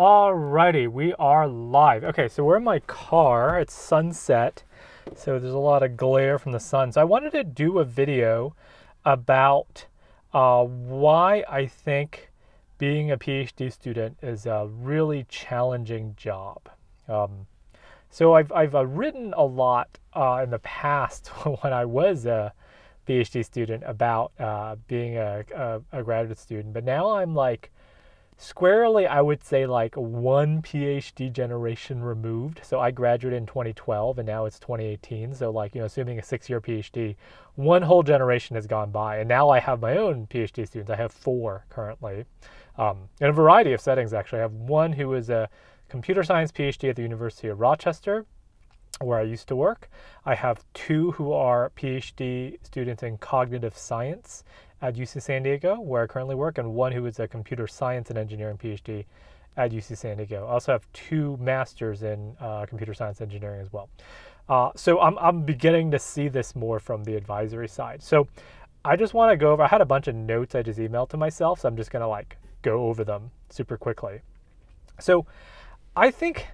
Alrighty, we are live. Okay, so we're in my car. It's sunset, so there's a lot of glare from the sun. So I wanted to do a video about why I think being a PhD student is a really challenging job. Um, so I've written a lot in the past when I was a PhD student about being a graduate student, but now I'm like squarely, I would say like one PhD generation removed. So I graduated in 2012 and now it's 2018. So like, assuming a 6-year PhD, one whole generation has gone by. And now I have my own PhD students. I have 4 currently in a variety of settings, actually. I have one who is a computer science PhD at the University of Rochester, where I used to work. I have 2 who are PhD students in cognitive science at UC San Diego, where I currently work, and one who is a computer science and engineering PhD at UC San Diego. I also have 2 masters in computer science engineering as well. So I'm beginning to see this more from the advisory side. So I just want to go over, I had a bunch of notes I just emailed to myself, so I'm just going to like go over them super quickly. So I think,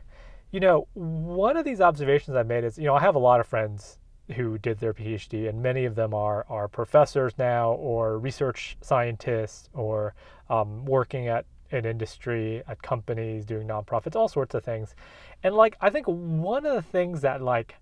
one of these observations I made is, I have a lot of friends who did their PhD, and many of them are professors now, or research scientists, or working at an industry, at companies, doing nonprofits, all sorts of things. And like, I think one of the things that like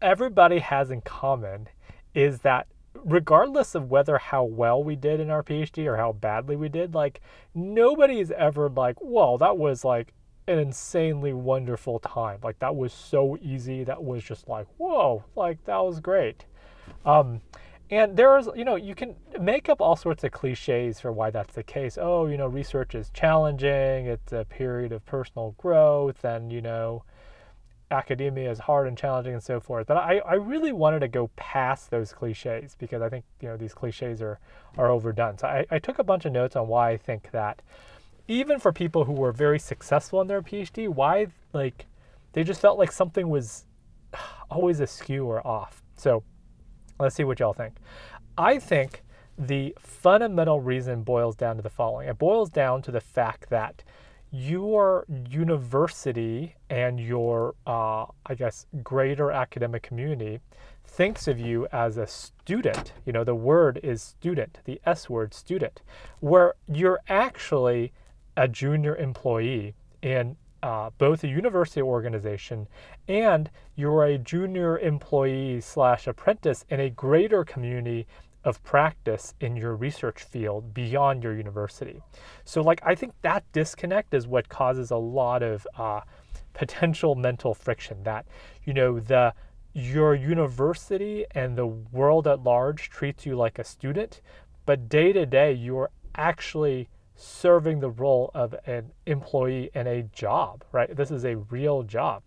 everybody has in common is that regardless of whether how well we did in our PhD or how badly we did, like nobody is ever like, whoa, that was like an insanely wonderful time. Like that was so easy. That was just like, whoa, like that was great. And there's, you can make up all sorts of cliches for why that's the case. Oh, research is challenging. It's a period of personal growth, and, academia is hard and challenging and so forth. But I really wanted to go past those cliches because I think, these cliches are overdone. So I took a bunch of notes on why I think that even for people who were very successful in their PhD, why like they just felt like something was always askew or off. So let's see what y'all think. I think the fundamental reason boils down to the following. It boils down to the fact that your university and your, I guess, greater academic community thinks of you as a student. The word is student, the S word, student, where you're actually a junior employee in both a university organization, and you're a junior employee / apprentice in a greater community of practice in your research field beyond your university. So like, I think that disconnect is what causes a lot of potential mental friction, that, your university and the world at large treats you like a student, but day to day, you're actually serving the role of an employee in a job, right? This is a real job.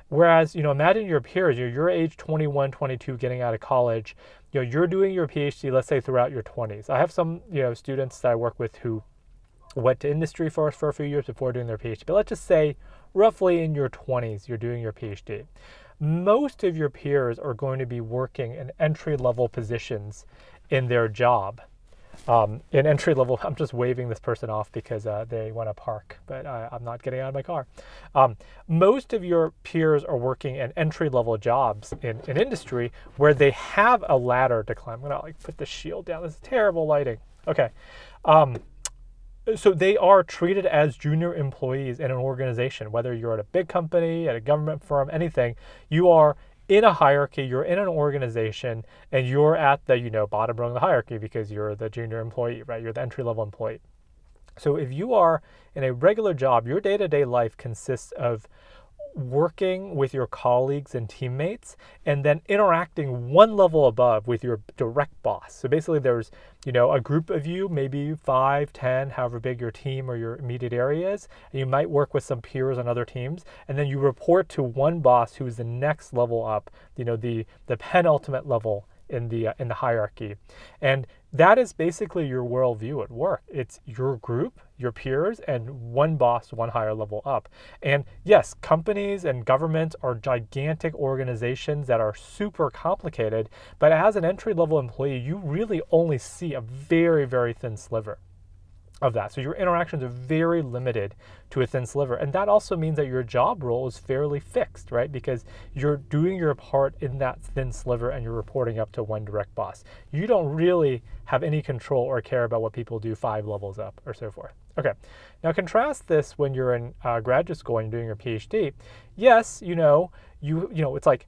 Whereas, imagine your peers, you're age 21, 22, getting out of college, you're doing your PhD, let's say throughout your 20s. I have some, students that I work with who went to industry for a few years before doing their PhD. But let's just say roughly in your 20s, you're doing your PhD. Most of your peers are going to be working in entry-level positions in their job. In entry level, I'm just waving this person off because they want to park, but I'm not getting out of my car. Most of your peers are working in entry level jobs in industry where they have a ladder to climb. I'm gonna put the shield down. This is terrible lighting. Okay. So they are treated as junior employees in an organization, whether you're at a big company, at a government firm, anything. You are in a hierarchy, you're in an organization, and you're at the bottom rung of the hierarchy because you're the junior employee, right? You're the entry-level employee. So if you are in a regular job, your day-to-day life consists of working with your colleagues and teammates, and then interacting one level above with your direct boss. So basically there's, a group of you, maybe 5, 10, however big your team or your immediate area is, and you might work with some peers on other teams, and then you report to one boss who is the next level up, the penultimate level in the hierarchy. And that is basically your worldview at work. It's your group, your peers, and one boss, one higher level up. And yes, companies and governments are gigantic organizations that are super complicated, but as an entry-level employee, you really only see a very, very thin sliver. of that. So your interactions are very limited to a thin sliver. And that also means that your job role is fairly fixed, right? Because you're doing your part in that thin sliver and you're reporting up to one direct boss. You don't really have any control or care about what people do 5 levels up or so forth. Okay, now contrast this when you're in graduate school and you're doing your PhD. Yes, it's like,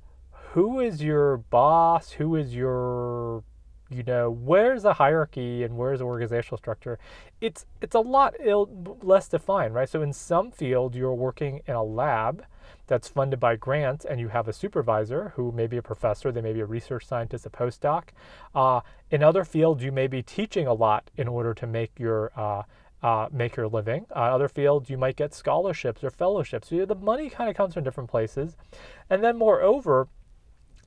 who is your boss? Who is your where's the hierarchy and where's the organizational structure? It's a lot less defined, right? So in some field, you're working in a lab that's funded by grants and you have a supervisor who may be a professor, they may be a research scientist, a postdoc. In other fields, you may be teaching a lot in order to make your living. Other fields, you might get scholarships or fellowships. So the money kind of comes from different places. And then moreover,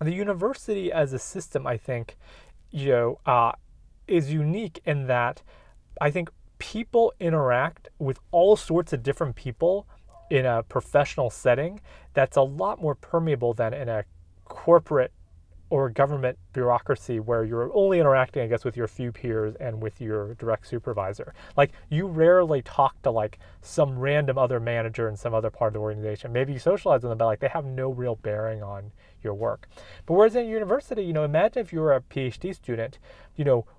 the university as a system, I think, is unique in that I think people interact with all sorts of different people in a professional setting that's a lot more permeable than in a corporate or government bureaucracy where you're only interacting, I guess, with your few peers and with your direct supervisor. Like, you rarely talk to like some random other manager in some other part of the organization. Maybe you socialize with them, but like they have no real bearing on your work. But whereas in university, imagine if you're a PhD student,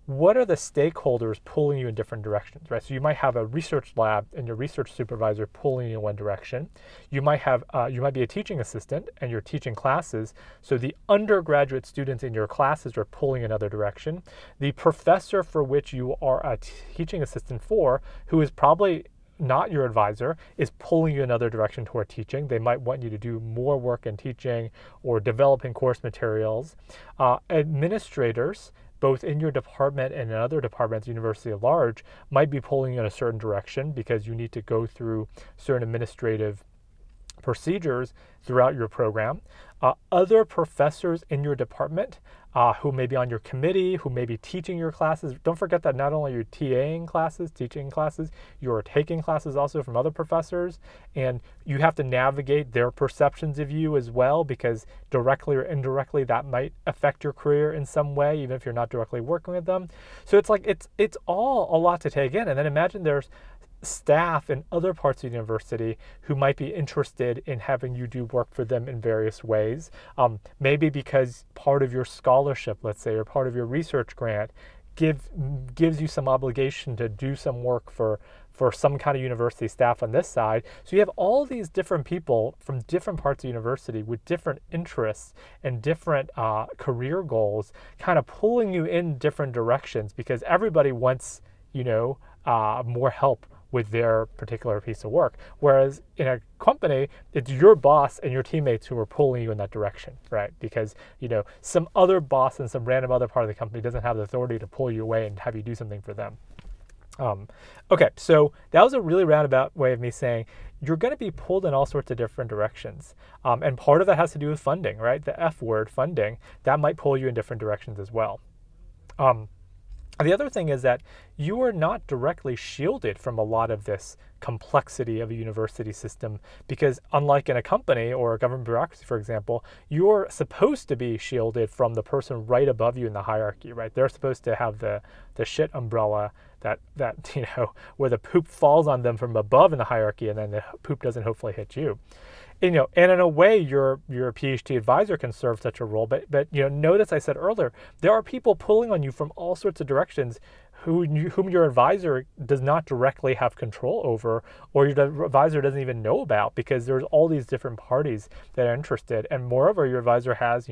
what are the stakeholders pulling you in different directions, right? So you might have a research lab and your research supervisor pulling you in one direction. You might have, you might be a teaching assistant and you're teaching classes. So the undergraduate students in your classes are pulling another direction. The professor for which you are a teaching assistant for, who is probably not your advisor, is pulling you another direction toward teaching. They might want you to do more work in teaching or developing course materials. Administrators, both in your department and in other departments, university at large, might be pulling you in a certain direction because you need to go through certain administrative procedures throughout your program. Other professors in your department who may be on your committee, who may be teaching your classes. Don't forget that not only are you TAing classes, teaching classes, you're taking classes also from other professors, and you have to navigate their perceptions of you as well, because directly or indirectly that might affect your career in some way, even if you're not directly working with them. So it's like, it's all a lot to take in. And then imagine there's staff in other parts of the university who might be interested in having you do work for them in various ways. Maybe because part of your scholarship, let's say, or part of your research grant gives you some obligation to do some work for some kind of university staff on this side. So you have all these different people from different parts of the university with different interests and different career goals kind of pulling you in different directions because everybody wants, more help with their particular piece of work. Whereas in a company, it's your boss and your teammates who are pulling you in that direction, right? Because, some other boss in some random other part of the company doesn't have the authority to pull you away and have you do something for them. Okay, so that was a really roundabout way of me saying you're going to be pulled in all sorts of different directions. And part of that has to do with funding, right? The F word, funding, that might pull you in different directions as well. The other thing is that you are not directly shielded from a lot of this complexity of a university system because unlike in a company or a government bureaucracy, for example, you're supposed to be shielded from the person right above you in the hierarchy, right? They're supposed to have the shit umbrella that where the poop falls on them from above in the hierarchy and then the poop doesn't hopefully hit you. And in a way, your PhD advisor can serve such a role. But notice I said earlier, there are people pulling on you from all sorts of directions whom your advisor does not directly have control over, or your advisor doesn't even know about, because there's all these different parties that are interested. And moreover, your advisor has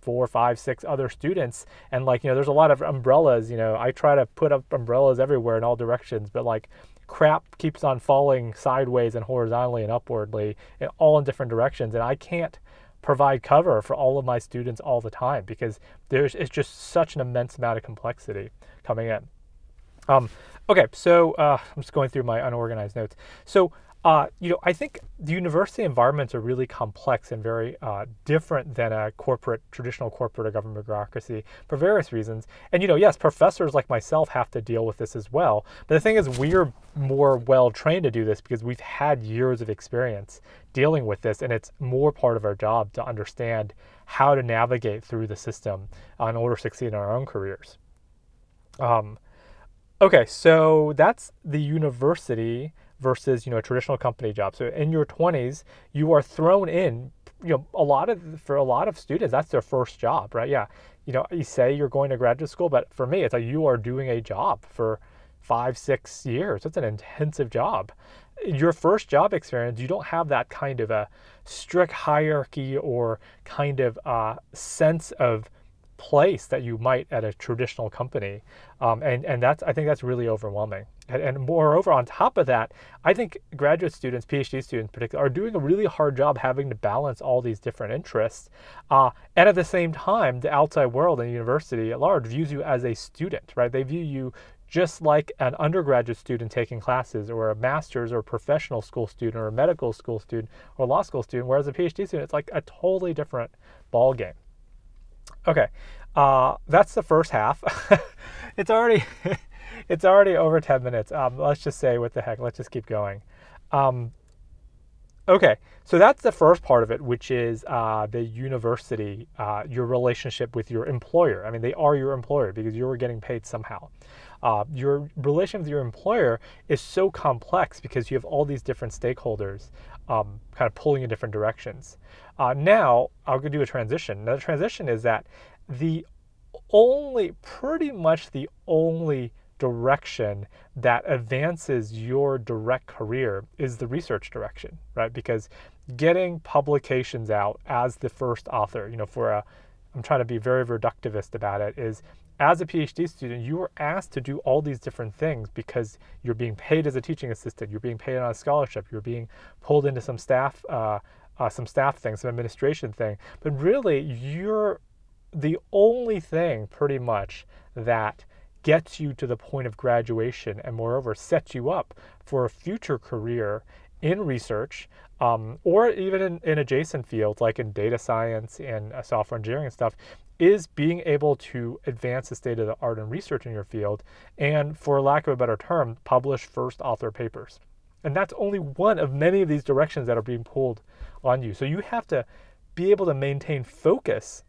4, 5, 6 other students, and there's a lot of umbrellas. I try to put up umbrellas everywhere in all directions, but crap keeps on falling sideways and horizontally and upwardly, and all in different directions, and I can't provide cover for all of my students all the time because it's just such an immense amount of complexity coming in. Okay, so I'm just going through my unorganized notes. So I think the university environments are really complex and very different than a traditional corporate or government bureaucracy for various reasons. And, yes, professors like myself have to deal with this as well. But the thing is, we're more well-trained to do this because we've had years of experience dealing with this, and it's more part of our job to understand how to navigate through the system in order to succeed in our own careers. Okay, so that's the university versus, a traditional company job. So in your 20s, you are thrown in, for a lot of students, that's their first job, right? Yeah. You say you're going to graduate school, but for me, it's like you are doing a job for 5, 6 years. It's an intensive job. Your first job experience, you don't have that kind of a strict hierarchy or kind of sense of place that you might at a traditional company, and I think that's really overwhelming. And moreover, on top of that, I think graduate students, PhD students, particularly, are doing a really hard job having to balance all these different interests, and at the same time, the outside world and university at large views you as a student, right? They view you just like an undergraduate student taking classes, or a master's or professional school student, or a medical school student, or law school student, whereas a PhD student, it's like a totally different ball game. Okay, that's the first half. It's already it's already over 10 minutes. Let's just say, what the heck? Let's just keep going. Um, okay, so that's the first part of it, which is the university, your relationship with your employer. I mean, they are your employer because you're getting paid somehow. Your relation with your employer is so complex because you have all these different stakeholders kind of pulling in different directions. Now, I'll do a transition. Now, the transition is that pretty much the only direction that advances your direct career is the research direction, right? Because getting publications out as the first author, I'm trying to be very reductivist about it, is as a PhD student, you are asked to do all these different things because you're being paid as a teaching assistant, you're being paid on a scholarship, you're being pulled into some staff thing, some administration thing. But really, you're the only thing pretty much that gets you to the point of graduation, and moreover sets you up for a future career in research, or even in adjacent fields like in data science and software engineering and stuff, is being able to advance the state of the art in research in your field, and, for lack of a better term, publish first author papers. And that's only one of many of these directions that are being pulled on you. So you have to be able to maintain focus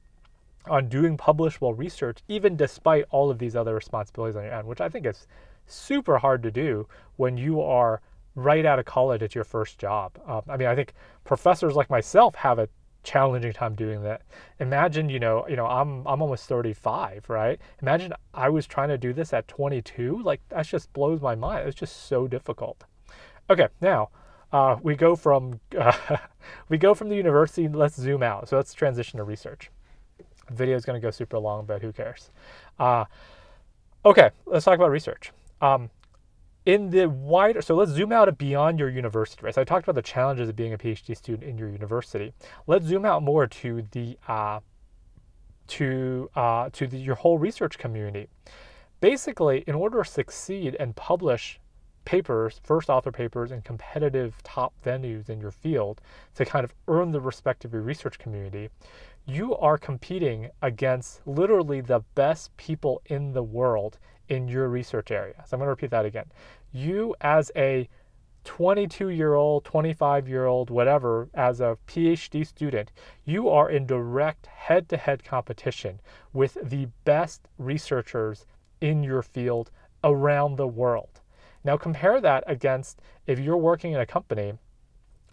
on doing publishable research, even despite all of these other responsibilities on your end, which I think is super hard to do when you are right out of college at your first job. I think professors like myself have a challenging time doing that. Imagine, I'm almost 35, right? Imagine I was trying to do this at 22. Like, that just blows my mind. It's just so difficult. Okay, now we go from the university. Let's zoom out. So let's transition to research. The video is going to go super long, but who cares? Okay, let's talk about research. So let's zoom out beyond your university, right? So I talked about the challenges of being a PhD student in your university. Let's zoom out more to your whole research community. Basically, in order to succeed and publish papers, first author papers, in competitive top venues in your field to kind of earn the respect of your research community, you are competing against literally the best people in the world in your research area. So I'm going to repeat that again. You, as a 22-year-old, 25-year-old, whatever, as a PhD student, you are in direct head-to-head competition with the best researchers in your field around the world. Now compare that against if you're working in a company,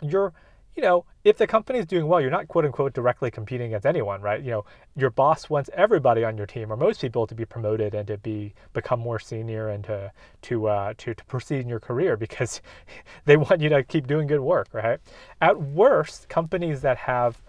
if the company is doing well, you're not quote unquote directly competing against anyone, right? Your boss wants everybody on your team, or most people, to be promoted and to become more senior and to proceed in your career because they want you to keep doing good work, right? At worst, companies that have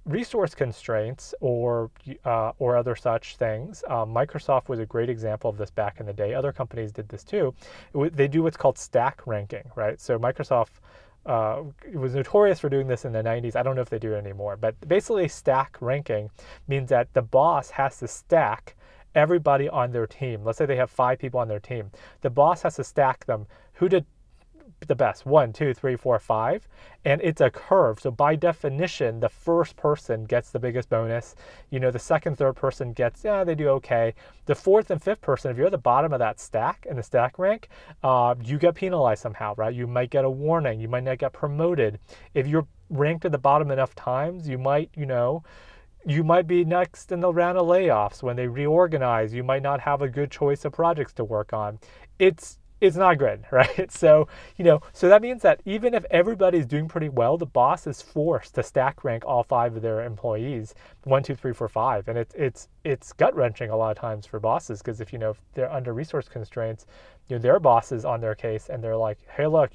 resource constraints or other such things. Microsoft was a great example of this back in the day. Other companies did this too. They do what's called stack ranking, right? So Microsoft was notorious for doing this in the 90s. I don't know if they do it anymore, but basically stack ranking means that the boss has to stack everybody on their team. Let's say they have 5 people on their team. The boss has to stack them. Who did the best? 1, 2, 3, 4, 5, and it's a curve. So by definition, the first person gets the biggest bonus. The second, third person gets, they do okay. The fourth and fifth person, if you're at the bottom of that stack in the stack rank, you get penalized somehow, right? You might get a warning. You might not get promoted. If you're ranked at the bottom enough times, you might, You might be next in the round of layoffs. When they reorganize, you might not have a good choice of projects to work on. It's not good, right? So, so that means that even if everybody's doing pretty well, the boss is forced to stack rank all 5 of their employees, 1, 2, 3, 4, 5, and it's gut wrenching a lot of times for bosses, because if if they're under resource constraints, their boss is on their case and they're like, hey, look,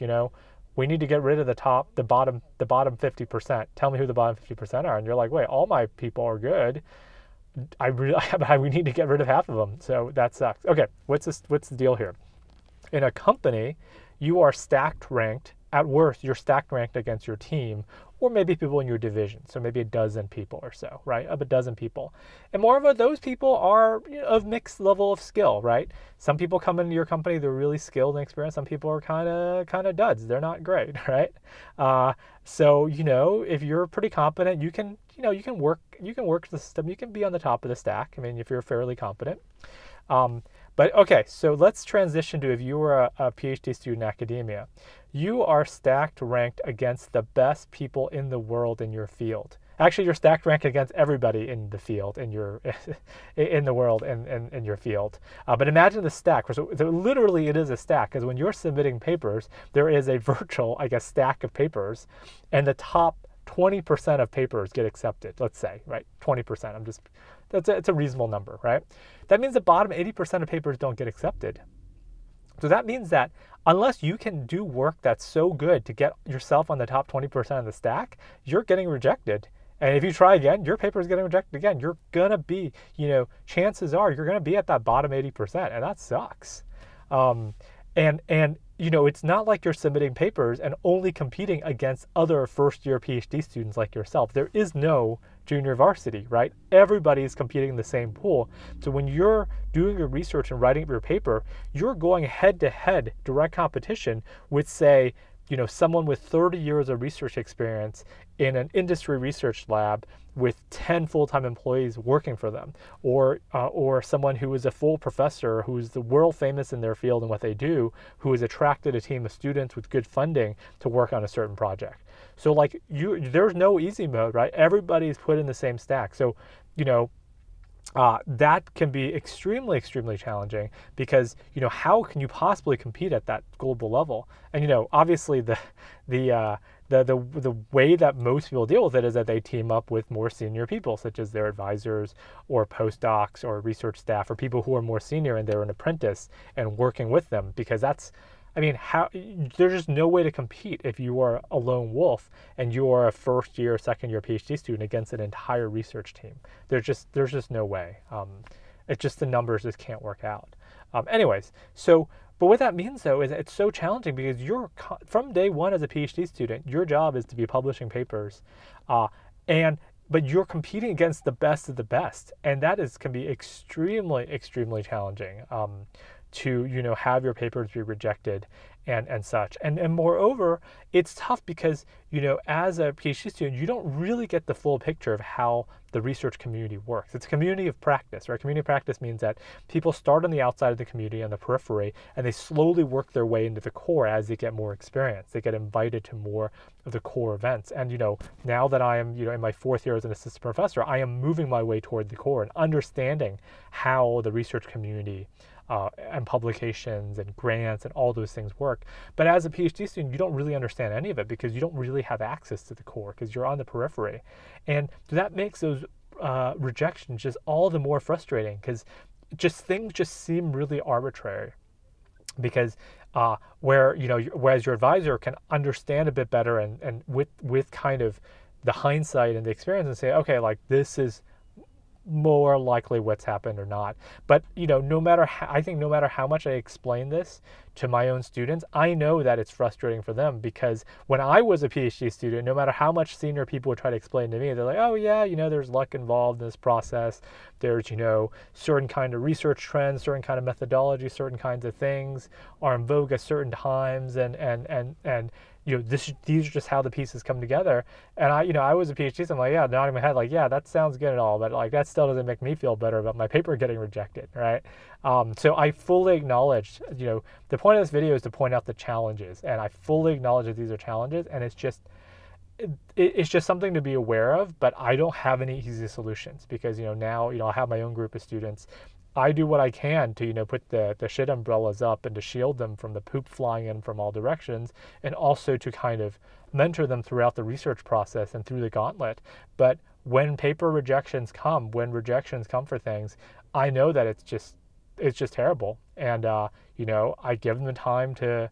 we need to get rid of the bottom 50%. Tell me who the bottom 50% are, and you're like, wait, all my people are good. We need to get rid of half of them, so that sucks. Okay, what's the deal here? In a company, you are stacked ranked. At worst, you're stacked ranked against your team, or maybe people in your division. So maybe a dozen people or so, right? Of a dozen people. And moreover, those people are of mixed level of skill, right? Some people come into your company, they're really skilled and experienced. Some people are kind of duds. They're not great, right? So if you're pretty competent, you can work the system. You can be on the top of the stack. I mean, if you're fairly competent. But okay, so let's transition to if you were a PhD student in academia. You are stacked ranked against the best people in the world in your field. Actually, you're stacked ranked against everybody in the field, in the world, in your field. But imagine the stack. So literally it is a stack, because when you're submitting papers, there is a virtual, stack of papers, and the top 20% of papers get accepted, let's say, right? 20%. It's a reasonable number, right? That means the bottom 80% of papers don't get accepted. So that means that unless you can do work that's so good to get yourself on the top 20% of the stack, you're getting rejected. And if you try again, your paper is getting rejected again. You're going to be, chances are you're going to be at that bottom 80%, and that sucks. It's not like you're submitting papers and only competing against other first-year PhD students like yourself. There is no junior varsity, right? Everybody is competing in the same pool. So when you're doing your research and writing your paper, you're going head-to-head direct competition with, say, someone with 30 years of research experience in an industry research lab with 10 full-time employees working for them, or someone who is a full professor who's the world famous in their field and what they do, who has attracted a team of students with good funding to work on a certain project. So there's no easy mode, right? Everybody's put in the same stack. So, that can be extremely, extremely challenging, because how can you possibly compete at that global level? And obviously the way that most people deal with it is that they team up with more senior people, such as their advisors or postdocs or research staff, or people who are more senior and they're an apprentice and working with them, because there's just no way to compete if you are a lone wolf and you are a first year, second year PhD student against an entire research team. There's just no way. It's just the numbers just can't work out. But what that means, though, is it's so challenging, because from day one as a PhD student, your job is to be publishing papers, but you're competing against the best of the best, and that can be extremely, extremely challenging. To have your papers be rejected and such. And moreover, it's tough because as a PhD student, you don't really get the full picture of how the research community works. It's a community of practice, right? Community of practice means that people start on the outside of the community, on the periphery, and they slowly work their way into the core as they get more experience. They get invited to more of the core events. And now that I am in my 4th year as an assistant professor, I am moving my way toward the core and understanding how the research community and publications and grants and all those things work. But as a PhD student, you don't really understand any of it, because you don't really have access to the core, because you're on the periphery. And that makes those rejections just all the more frustrating, because things just seem really arbitrary. Because whereas your advisor can understand a bit better and with kind of the hindsight and the experience, and say, okay, this is more likely what's happened or not. But no matter how much I explain this to my own students, I know that it's frustrating for them, because when I was a PhD student, no matter how much senior people would try to explain to me, they're like, oh yeah, there's luck involved in this process. There's certain kind of research trends, certain kind of methodology, certain kinds of things are in vogue at certain times, and these are just how the pieces come together. And I was a PhD, so I'm like, yeah, nodding my head, yeah, that sounds good and all, but that still doesn't make me feel better about my paper getting rejected, right? So I fully acknowledge, the point of this video is to point out the challenges, and I fully acknowledge that these are challenges, and it's just, it's just something to be aware of, but I don't have any easy solutions because, now, I have my own group of students. I do what I can to, put the shit umbrellas up and to shield them from the poop flying in from all directions, and also to kind of mentor them throughout the research process and through the gauntlet. But when rejections come for things, I know that it's just terrible. And, I give them the time to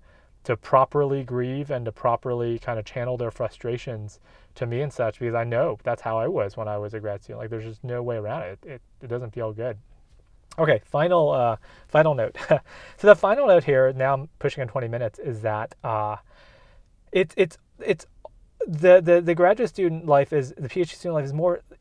properly grieve and to properly kind of channel their frustrations to me and such, because I know that's how I was when I was a grad student. Like, there's just no way around it. It doesn't feel good. Okay, final note. So the final note here, now I'm pushing on 20 minutes, is that it's the graduate student life is the PhD student life is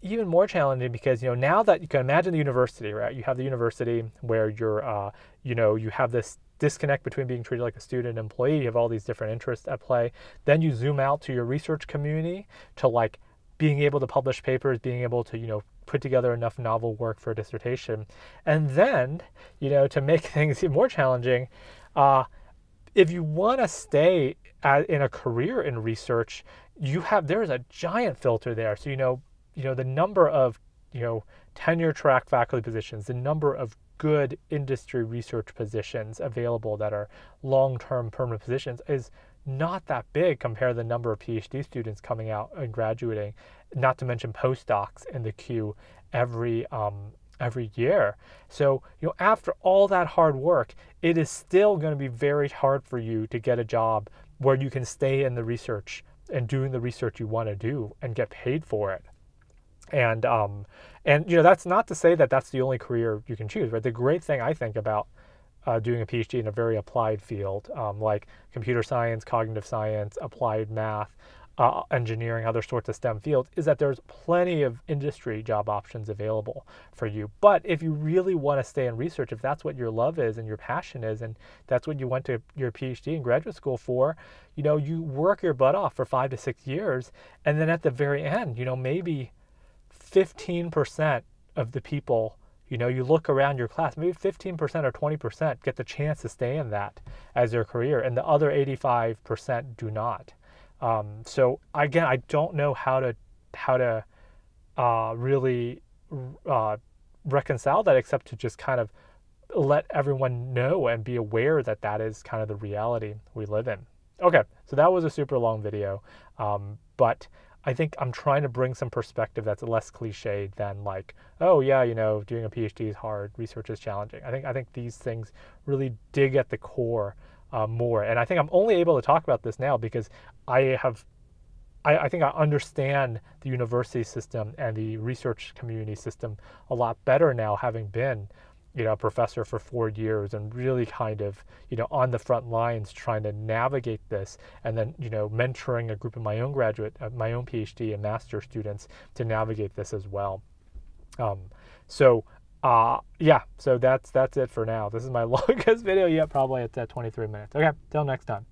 even more challenging because now that you can imagine the university, right? You have the university where you're you have this disconnect between being treated like a student and employee. You have all these different interests at play. Then you zoom out to your research community, to like being able to publish papers, being able to put together enough novel work for a dissertation, and then to make things even more challenging, if you want to stay in a career in research, there's a giant filter there. So the number of tenure track faculty positions, the number of good industry research positions available that are long-term permanent positions is not that big compared to the number of PhD students coming out and graduating, not to mention postdocs in the queue every year. So, after all that hard work, it is still going to be very hard for you to get a job where you can stay in the research and doing the research you want to do and get paid for it. And that's not to say that that's the only career you can choose, right? The great thing I think about doing a PhD in a very applied field, like computer science, cognitive science, applied math, engineering, other sorts of STEM fields, is that there's plenty of industry job options available for you. But if you really want to stay in research, if that's what your love is and your passion is, and that's what you went to your PhD in graduate school for, you work your butt off for 5 to 6 years, and then at the very end, maybe 15% of the people, you look around your class, maybe 15% or 20% get the chance to stay in that as their career, and the other 85% do not. So again, I don't know how to really reconcile that, except to just kind of let everyone know and be aware that that is kind of the reality we live in. Okay, so that was a super long video, but I think I'm trying to bring some perspective that's less cliched than like, oh yeah, doing a PhD is hard, research is challenging. I think these things really dig at the core more, and I think I'm only able to talk about this now because I think I understand the university system and the research community system a lot better now, having been a professor for 4 years and really kind of on the front lines trying to navigate this, and then mentoring a group of my own PhD and master students to navigate this as well. So that's it for now. This is my longest video yet, probably. It's at 23 minutes. Okay, till next time.